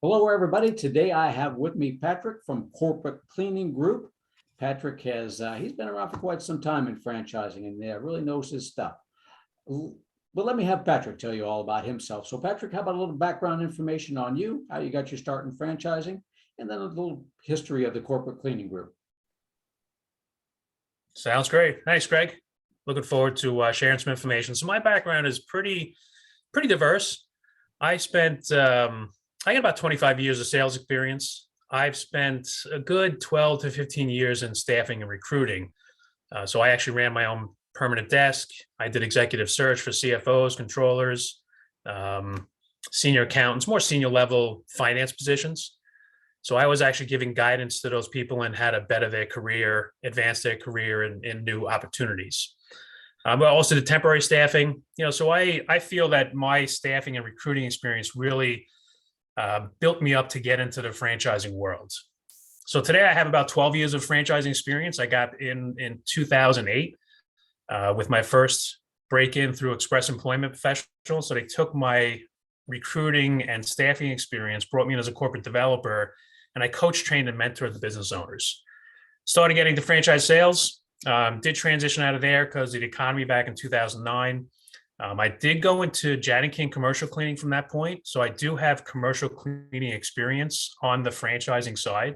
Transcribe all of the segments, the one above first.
Hello, everybody. Today I have with me Patrick from Corporate Cleaning Group. Patrick he's been around for quite some time in franchising and really knows his stuff. But let me have Patrick tell you all about himself. So Patrick, how about a little background information on you, how you got your start in franchising, and then a little history of the Corporate Cleaning Group. Sounds great. Thanks, Greg. Looking forward to sharing some information. So my background is pretty diverse. I got about 25 years of sales experience. I've spent a good 12 to 15 years in staffing and recruiting. So I actually ran my own permanent desk. I did executive search for CFOs, controllers, senior accountants, more senior level finance positions. So I was actually giving guidance to those people on how to better their career, advance their career in new opportunities. But also the temporary staffing, so I feel that my staffing and recruiting experience really built me up to get into the franchising world. So today I have about 12 years of franchising experience. I got in 2008 with my first break-in through Express Employment Professional. So they took my recruiting and staffing experience, brought me in as a corporate developer, and I coached, trained, and mentored the business owners. Started getting to franchise sales, did transition out of there because of the economy back in 2009. I did go into janitorial commercial cleaning from that point. So I do have commercial cleaning experience on the franchising side.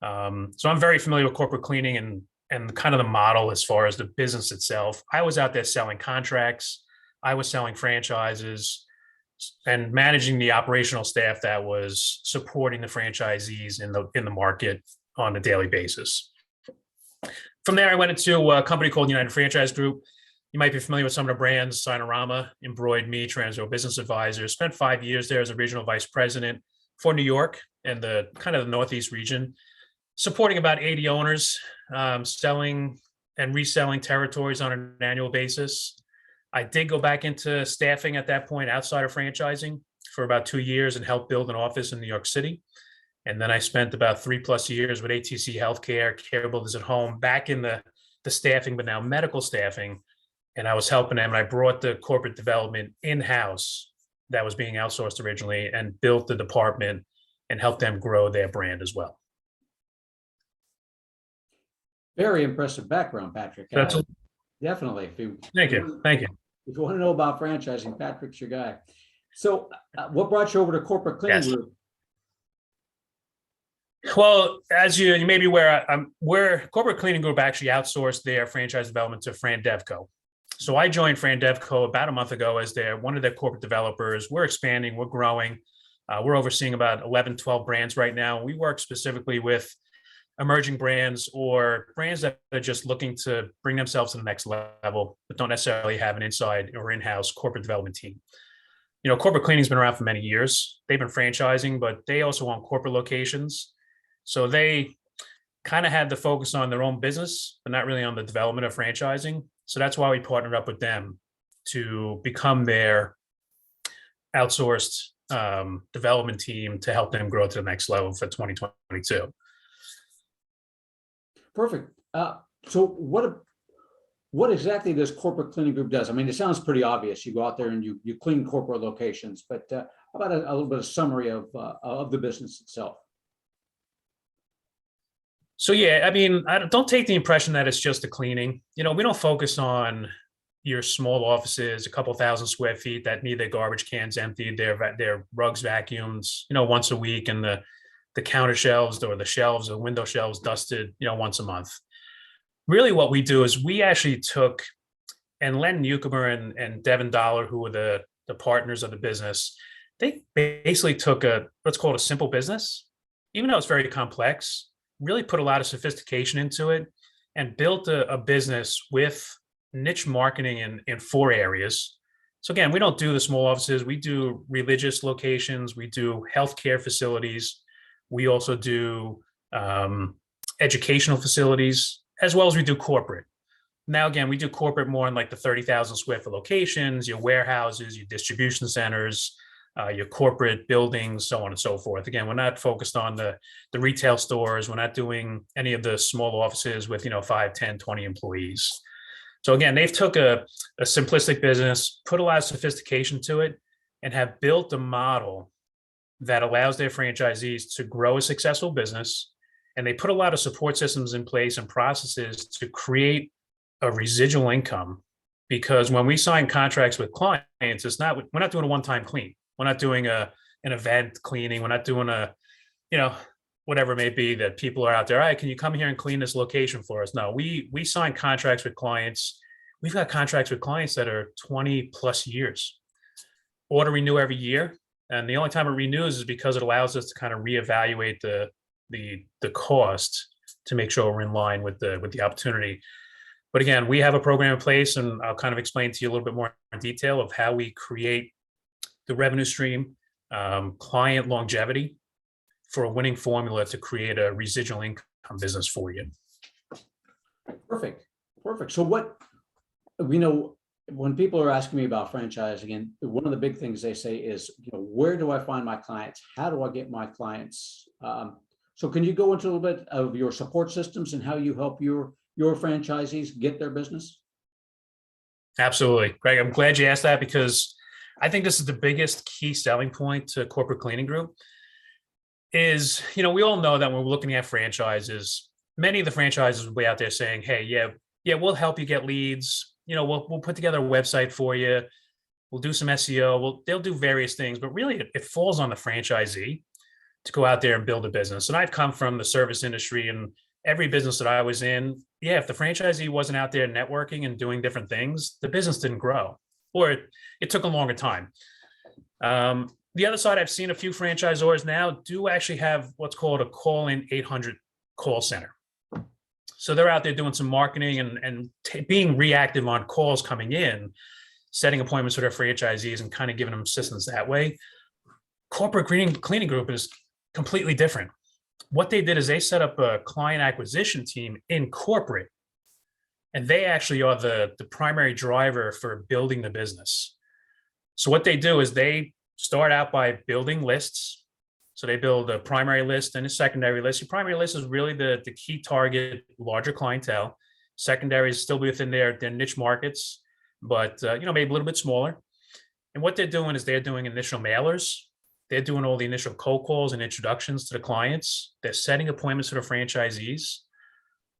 So I'm very familiar with corporate cleaning and kind of the model as far as the business itself. I was out there selling contracts. I was selling franchises and managing the operational staff that was supporting the franchisees in the market on a daily basis. From there, I went into a company called United Franchise Group. You might be familiar with some of the brands: Sinorama, Embroid Me, Transworld Business Advisor. Spent 5 years there as a regional vice president for New York and the kind of the Northeast region, supporting about 80 owners, selling and reselling territories on an annual basis. I did go back into staffing at that point outside of franchising for about 2 years and helped build an office in New York City. And then I spent about 3+ years with ATC Healthcare, Care Builders at Home, back in the staffing, but now medical staffing. And I was helping them, and I brought the corporate development in-house that was being outsourced originally and built the department and helped them grow their brand as well. Very impressive background, Patrick. Definitely. Thank you. If you want to know about franchising, Patrick's your guy. So what brought you over to Corporate Cleaning Group? Well, as you may be aware, where Corporate Cleaning Group actually outsourced their franchise development to Fran Devco. So I joined Fran Devco about a month ago as one of their corporate developers. We're expanding, we're growing. We're overseeing about 11, 12 brands right now. We work specifically with emerging brands or brands that are just looking to bring themselves to the next level, but don't necessarily have an inside or in-house corporate development team. Corporate cleaning's been around for many years. They've been franchising, but they also own corporate locations. So they kind of had the focus on their own business, but not really on the development of franchising. So that's why we partnered up with them to become their outsourced development team to help them grow to the next level for 2022. Perfect. So what exactly this Corporate Cleaning Group does? I mean, it sounds pretty obvious. You go out there and you clean corporate locations, but how about a little bit of summary of the business itself? So, yeah, I mean, don't take the impression that it's just the cleaning. We don't focus on your small offices, a couple thousand square feet that need their garbage cans emptied, their rugs vacuumed, once a week, and the counter shelves or the shelves or window shelves dusted, once a month. Really what we do is we actually took, and Len Newcomer and Devin Dollar, who were the partners of the business, they basically took let's call it a simple business, even though it's very complex, really put a lot of sophistication into it and built a business with niche marketing in 4 areas. So again, we don't do the small offices. We do religious locations. We do healthcare facilities. We also do educational facilities, as well as we do corporate. Now, again, we do corporate more in like the 30,000 square foot locations, your warehouses, your distribution centers, your corporate buildings, so on and so forth. Again, we're not focused on the retail stores. We're not doing any of the small offices with 5, 10, 20 employees. So again, they've took a simplistic business, put a lot of sophistication to it, and have built a model that allows their franchisees to grow a successful business. And they put a lot of support systems in place and processes to create a residual income. Because when we sign contracts with clients, we're not doing a one-time clean. We're not doing an event cleaning. We're not doing whatever it may be that people are out there. All right, can you come here and clean this location for us? No, we sign contracts with clients. We've got contracts with clients that are 20 plus years. Order renew every year. And the only time it renews is because it allows us to kind of reevaluate the cost to make sure we're in line with the opportunity. But again, we have a program in place, and I'll kind of explain to you a little bit more in detail of how we create the revenue stream, client longevity for a winning formula to create a residual income business for you. Perfect. So when people are asking me about franchising, and one of the big things they say is, where do I find my clients? How do I get my clients? So can you go into a little bit of your support systems and how you help your franchisees get their business? Absolutely. Greg, I'm glad you asked that, because I think this is the biggest key selling point to corporate cleaning group is, we all know that when we're looking at franchises, many of the franchises will be out there saying, hey, yeah, we'll help you get leads. We'll put together a website for you. We'll do some SEO. They'll do various things, but really it falls on the franchisee to go out there and build a business. And I've come from the service industry, and every business that I was in, if the franchisee wasn't out there networking and doing different things, the business didn't grow, or it took a longer time. The other side, I've seen a few franchisors now do actually have what's called a call-in 800 call center. So they're out there doing some marketing and being reactive on calls coming in, setting appointments with their franchisees and kind of giving them assistance that way. Corporate cleaning group is completely different. What they did is they set up a client acquisition team in corporate, and they actually are the primary driver for building the business. So what they do is they start out by building lists. So they build a primary list and a secondary list. Your primary list is really the key target, larger clientele. Secondary is still within their niche markets, but maybe a little bit smaller. And what they're doing is they're doing initial mailers. They're doing all the initial cold calls and introductions to the clients. They're setting appointments for the franchisees.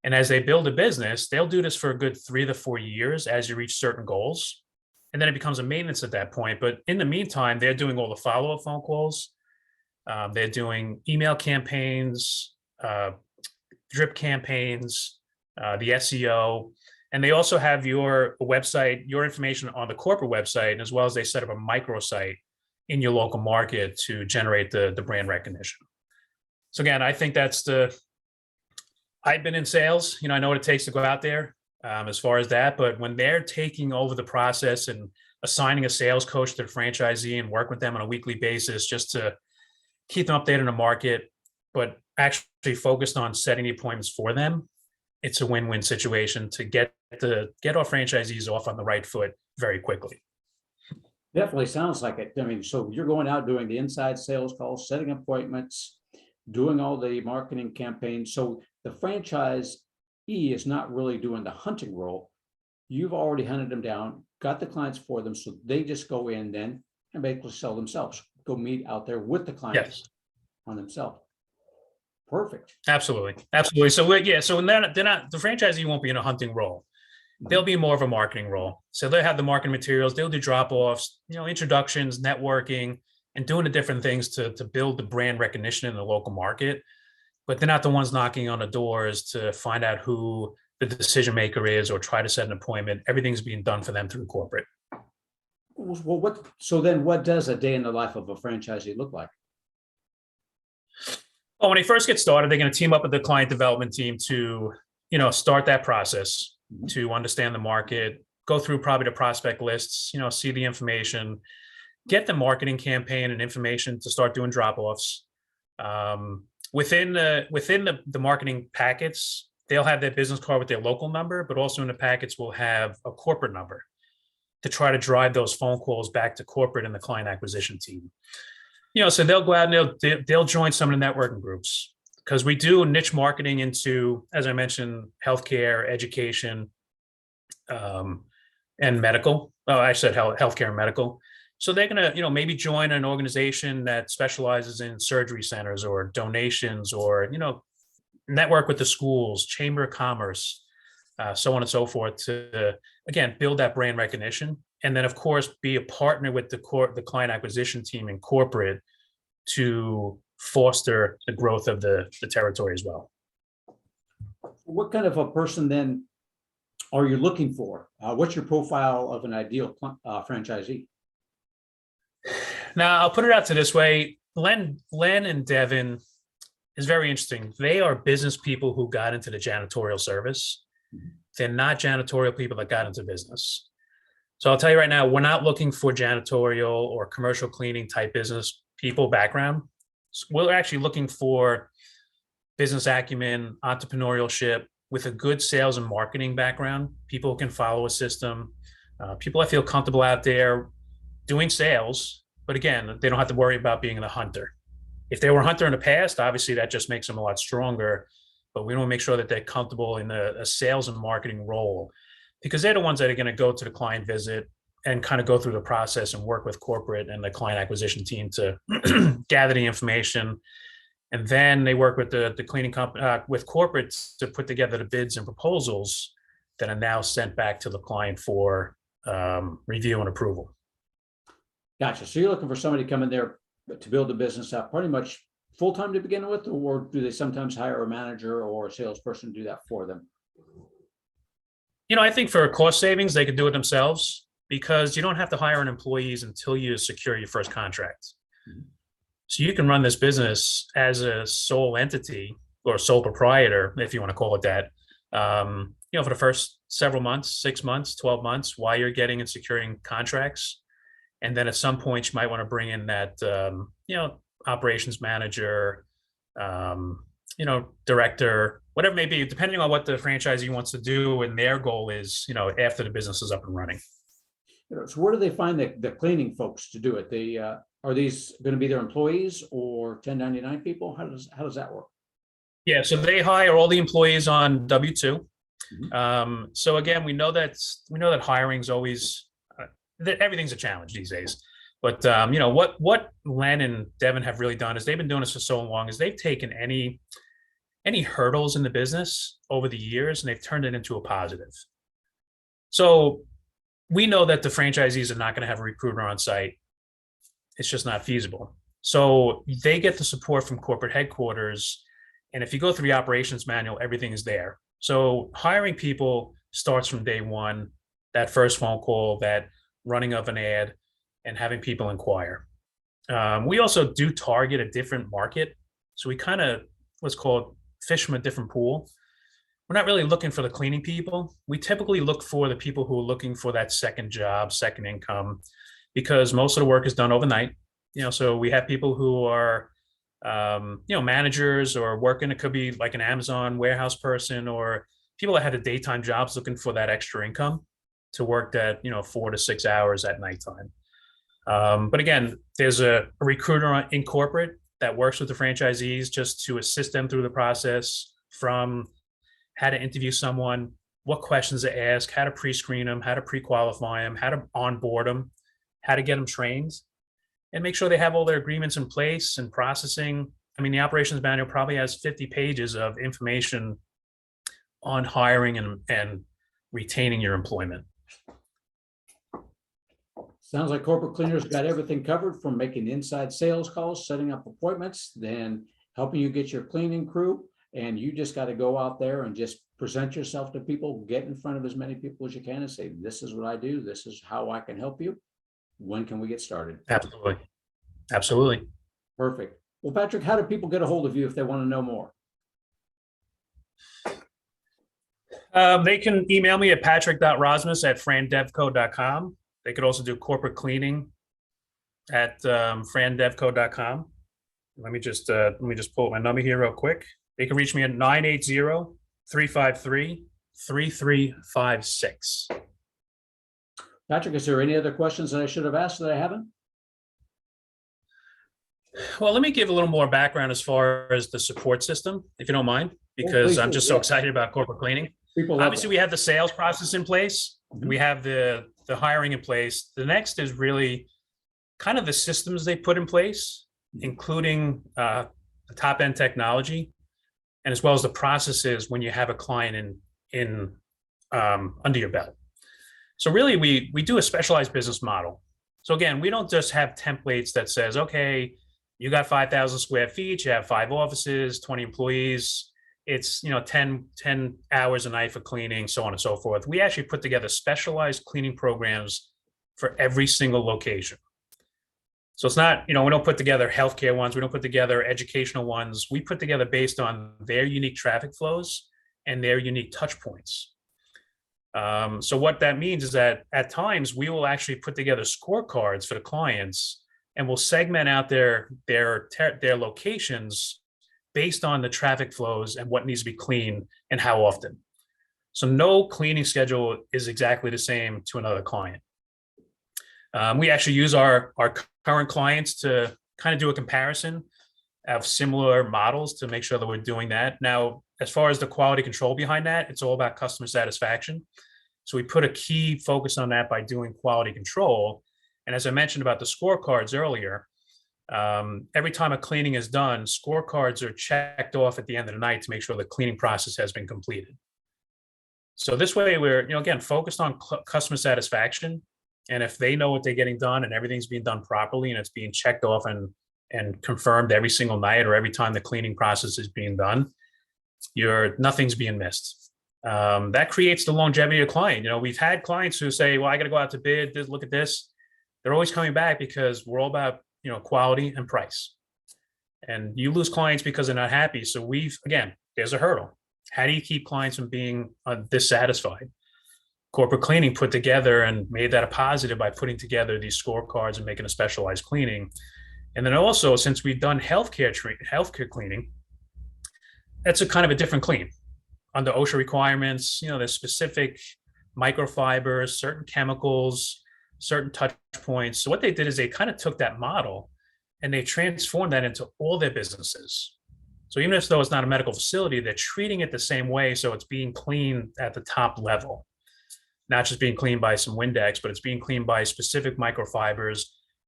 And as they build a business, they'll do this for a good 3 to 4 years as you reach certain goals. And then it becomes a maintenance at that point. But in the meantime, they're doing all the follow-up phone calls. They're doing email campaigns, drip campaigns, the SEO. And they also have your website, your information on the corporate website, as well as they set up a microsite in your local market to generate the brand recognition. So again, I think I've been in sales, I know what it takes to go out there as far as that, but when they're taking over the process and assigning a sales coach to the franchisee and work with them on a weekly basis just to keep them updated on the market, but actually focused on setting the appointments for them, it's a win-win situation to get our franchisees off on the right foot very quickly. Definitely sounds like it. I mean, so you're going out doing the inside sales calls, setting appointments, doing all the marketing campaigns. So the franchisee is not really doing the hunting role. You've already hunted them down, got the clients for them, so they just go in then and basically sell themselves, go meet out there with the clients on themselves. Perfect. Absolutely. So they're not, the franchisee won't be in a hunting role. They'll be more of a marketing role. So they'll have the marketing materials, they'll do drop-offs, introductions, networking, and doing the different things to build the brand recognition in the local market. But they're not the ones knocking on the doors to find out who the decision maker is or try to set an appointment. Everything's being done for them through corporate. Well, what does a day in the life of a franchisee look like? Well, when they first get started, they're going to team up with the client development team to, start that process, to understand the market, go through probably the prospect lists, see the information, get the marketing campaign and information to start doing drop-offs. Within the marketing packets, they'll have their business card with their local number, but also in the packets will have a corporate number to try to drive those phone calls back to corporate and the client acquisition team. So they'll go out and they'll join some of the networking groups, because we do niche marketing into, as I mentioned, healthcare, education, and medical. Oh, I said healthcare and medical. So they're going to, maybe join an organization that specializes in surgery centers or donations, or, network with the schools, chamber of commerce, so on and so forth, to again build that brand recognition, and then of course be a partner with the client acquisition team in corporate to foster the growth of the territory as well. What kind of a person then are you looking for? What's your profile of an ideal franchisee? Now I'll put it out to this way: Len and Devin is very interesting. They are business people who got into the janitorial service. They're not janitorial people that got into business. So I'll tell you right now, we're not looking for janitorial or commercial cleaning type business people background. We're actually looking for business acumen, entrepreneurship with a good sales and marketing background, people who can follow a system, people I feel comfortable out there doing sales, but again, they don't have to worry about being a hunter. If they were a hunter in the past, obviously that just makes them a lot stronger, but we want to make sure that they're comfortable in a sales and marketing role, because they're the ones that are going to go to the client visit and kind of go through the process and work with corporate and the client acquisition team to gather the information. And then they work with the cleaning company, with corporate, to put together the bids and proposals that are now sent back to the client for review and approval. Gotcha. So you're looking for somebody to come in there to build the business up pretty much full-time to begin with, or do they sometimes hire a manager or a salesperson to do that for them? I think for cost savings, they could do it themselves, because you don't have to hire an employees until you secure your first contract. So you can run this business as a sole entity or sole proprietor, if you want to call it that, for the first several months, 6 months, 12 months, while you're getting and securing contracts. And then at some point, you might want to bring in that, operations manager, director, whatever it may be, depending on what the franchisee wants to do and their goal is, after the business is up and running. So where do they find the cleaning folks to do it? They are these going to be their employees or 1099 people? How does that work? Yeah, so they hire all the employees on W-2. So again, we know that hiring's always that everything's a challenge these days. But what Len and Devin have really done is they've been doing this for so long, is they've taken any hurdles in the business over the years and they've turned it into a positive. So we know that the franchisees are not going to have a recruiter on site. It's just not feasible. So they get the support from corporate headquarters. And if you go through the operations manual, everything is there. So hiring people starts from day one, that first phone call, that running of an ad, and having people inquire. We also do target a different market. So we kind of, what's called, fish from a different pool. We're not really looking for the cleaning people. We typically look for the people who are looking for that second job, second income, because most of the work is done overnight. So we have people who are, managers or working. It could be like an Amazon warehouse person, or people that had a daytime jobs looking for that extra income to work that, 4 to 6 hours at nighttime. But again, there's a recruiter in corporate that works with the franchisees just to assist them through the process, from how to interview someone, what questions to ask, how to pre-screen them, how to pre-qualify them, how to onboard them, how to get them trained, and make sure they have all their agreements in place and processing. I mean, the operations manual probably has 50 pages of information on hiring and retaining your employment. Sounds like corporate cleaners got everything covered, from making inside sales calls, setting up appointments, then helping you get your cleaning crew. And you just got to go out there and just present yourself to people, get in front of as many people as you can and say, this is what I do. This is how I can help you. When can we get started? Absolutely. Absolutely. Perfect. Well, Patrick, how do people get a hold of you if they want to know more? They can email me at patrick.rozmus@frandevco.com. They could also do corporate cleaning at frandevco.com. Let me just pull up my number here real quick. They can reach me at 980-353-3356. Patrick, is there any other questions that I should have asked that I haven't? Well, let me give a little more background as far as the support system, if you don't mind, because I'm just so excited about corporate cleaning. Obviously, we have the sales process in place. We have the hiring in place. The next is really kind of the systems they put in place, including the top end technology, and as well as the processes when you have a client in under your belt. So really, we do a specialized business model. So again, we don't just have templates that says, okay, you got 5,000 square feet, you have 5 offices, 20 employees. It's 10 hours a night for cleaning, so on and so forth. We actually put together specialized cleaning programs for every single location. So it's not, we don't put together healthcare ones, we don't put together educational ones. We put together based on their unique traffic flows and their unique touch points. So what that means is that at times we will actually put together scorecards for the clients, and we'll segment out their locations based on the traffic flows and what needs to be cleaned and how often. So no cleaning schedule is exactly the same to another client. We actually use our current clients to kind of do a comparison of similar models to make sure that we're doing that. Now, as far as the quality control behind that, it's all about customer satisfaction. So we put a key focus on that by doing quality control. And as I mentioned about the scorecards earlier, every time a cleaning is done, scorecards are checked off at the end of the night to make sure the cleaning process has been completed. So this way we're, again, focused on customer satisfaction. And if they know what they're getting done and everything's being done properly and it's being checked off and confirmed every single night or every time the cleaning process is being done, nothing's being missed. That creates the longevity of the client. We've had clients who say, well, I got to go out to bid, look at this. They're always coming back because we're all about, quality and price. And you lose clients because they're not happy. So again, there's a hurdle. How do you keep clients from being dissatisfied? Corporate Cleaning put together and made that a positive by putting together these scorecards and making a specialized cleaning. And then also, since we've done healthcare cleaning, that's a kind of a different clean. Under OSHA requirements, there's specific microfibers, certain chemicals, certain touch points. So what they did is they kind of took that model and they transformed that into all their businesses. So even though it's not a medical facility, they're treating it the same way. So it's being cleaned at the top level, not just being cleaned by some Windex, but it's being cleaned by specific microfibers,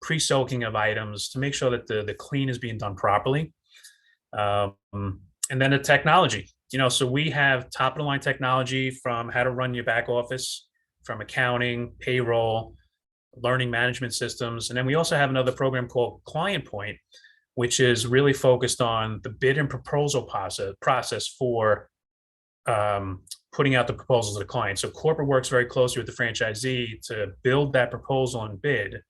pre-soaking of items to make sure that the clean is being done properly. And then the technology, so we have top of the line technology from how to run your back office, from accounting, payroll, learning management systems. And then we also have another program called Client Point, which is really focused on the bid and proposal process for putting out the proposals to the client. So corporate works very closely with the franchisee to build that proposal and bid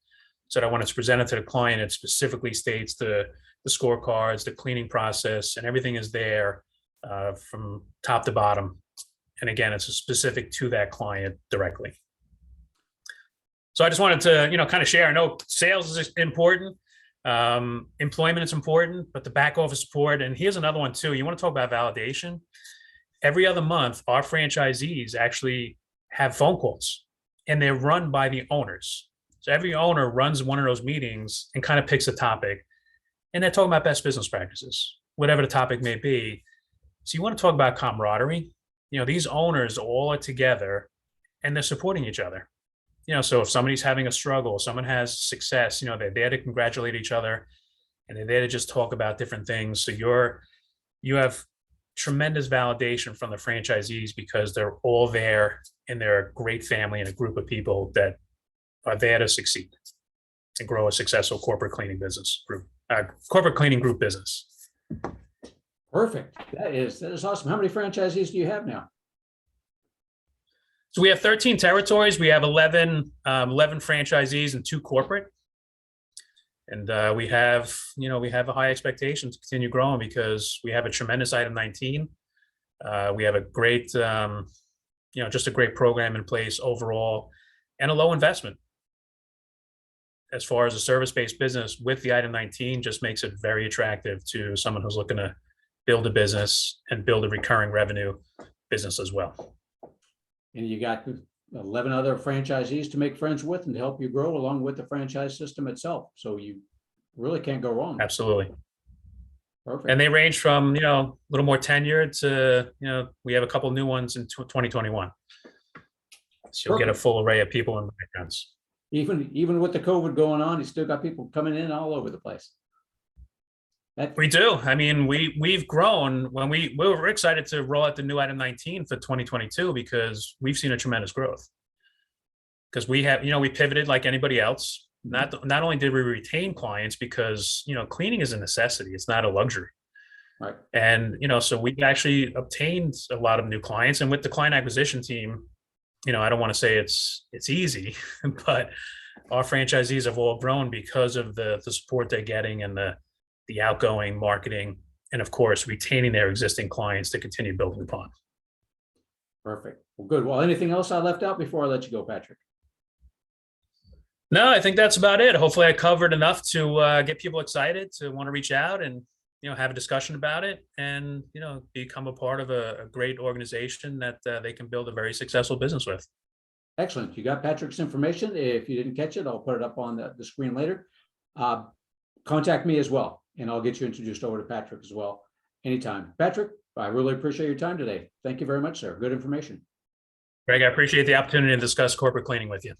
so that when it's presented to the client, it specifically states the scorecards, the cleaning process, and everything is there from top to bottom. And again, it's specific to that client directly. So I just wanted to, kind of share. I know sales is important. Employment is important, but the back office support. And here's another one too. You want to talk about validation? Every other month, our franchisees actually have phone calls and they're run by the owners. So every owner runs one of those meetings and kind of picks a topic. And they're talking about best business practices, whatever the topic may be. So you want to talk about camaraderie. These owners all are together and they're supporting each other. So if somebody's having a struggle, someone has success, they're there to congratulate each other and they're there to just talk about different things. So you have tremendous validation from the franchisees because they're all there and they're a great family and a group of people that are there to succeed and grow a successful corporate cleaning group business. Perfect. That is awesome. How many franchisees do you have now? So we have 13 territories. We have 11 franchisees and 2 corporate. And we have a high expectation to continue growing because we have a tremendous item 19. We have a great, just a great program in place overall and a low investment. As far as a service-based business with the item 19 just makes it very attractive to someone who's looking to build a business and build a recurring revenue business as well. And you got 11 other franchisees to make friends with and to help you grow along with the franchise system itself. So you really can't go wrong. Absolutely. Perfect. And they range from, a little more tenured to, we have a couple new ones in 2021. So you'll get a full array of people and backgrounds. Even with the COVID going on, you still got people coming in all over the place. We do. I mean, we've grown when we were excited to roll out the new item 19 for 2022 because we've seen a tremendous growth. Because we have, we pivoted like anybody else. Not only did we retain clients because, cleaning is a necessity. It's not a luxury. Right. And, so we actually obtained a lot of new clients. And with the client acquisition team, I don't want to say it's easy, but our franchisees have all grown because of the support they're getting and the outgoing marketing, and of course, retaining their existing clients to continue building upon. Perfect. Well, good. Well, anything else I left out before I let you go, Patrick? No, I think that's about it. Hopefully I covered enough to get people excited to want to reach out and, have a discussion about it and, become a part of a great organization that they can build a very successful business with. Excellent. You got Patrick's information. If you didn't catch it, I'll put it up on the screen later. Contact me as well, and I'll get you introduced over to Patrick as well anytime. Patrick, I really appreciate your time today. Thank you very much, sir. Good information. Greg, I appreciate the opportunity to discuss corporate cleaning with you.